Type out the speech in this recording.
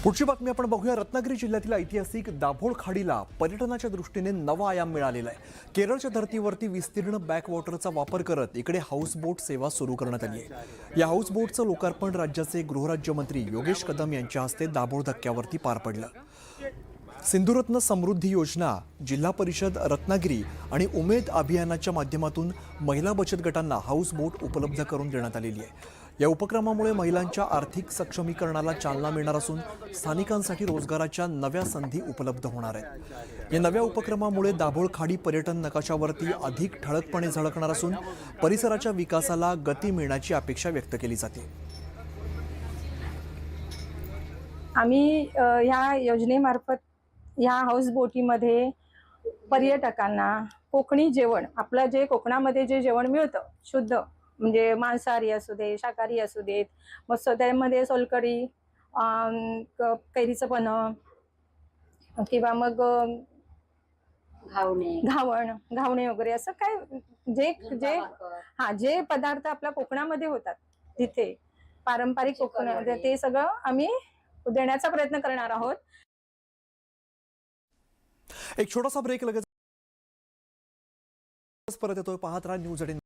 पुढची बातमी आपण बघूया। रत्नागिरी जिल्ह्यातील ऐतिहासिक दाभोळ खाडीला पर्यटनाच्या दृष्टीने नवा आयाम मिळालेला आहे। केरळच्या धर्तीवरती विस्तीर्ण बॅकवॉटरचा वापर करत इकडे हाऊसबोट सेवा सुरू करण्यात आली आहे। या हाऊसबोटचं लोकार्पण राज्याचे गृहराज्यमंत्री योगेश कदम यांच्या हस्ते दाभोळ धक्क्यावरती पार पडलं। सिंधुरत्न समृद्धी योजना, जिल्हा परिषद रत्नागिरी आणि उमेद अभियानाच्या माध्यमातून महिला बचत गटांना हाऊसबोट उपलब्ध करून देण्यात आलेली आहे। या उपक्रमामुळे महिलांच्या आर्थिक सक्षमीकरणाला चालना मिळणार असून स्थानिकांसाठी रोजगाराच्या नव्या संधी उपलब्ध होणार आहेत। या नव्या उपक्रमामुळे दाभोळ खाडी पर्यटन नकाशावरती अधिक ठळकपणे झळकणार असून परिसराच्या विकासाला गती मिळण्याची अपेक्षा व्यक्त केली जाते। आम्ही ह्या योजनेमार्फत ह्या हाऊस बोटीमध्ये पर्यटकांना कोकणी जेवण, आपलं जे कोकणामध्ये जे जेवण मिळतं शुद्ध, म्हणजे मांसाहारी असू दे, शाकाहारी असू देत, मस्त त्यामध्ये सोलकढी, कैरीचं पन्ह किंवा मग घावणे वगैरे असं काय जे जे जे पदार्थ आपल्या कोकणामध्ये होतात तिथे पारंपरिक कोकण, ते सगळं आम्ही देण्याचा प्रयत्न करणार आहोत। एक छोटासा ब्रेक, लगेच परत येतोय। पाहत राहा न्यूज 18।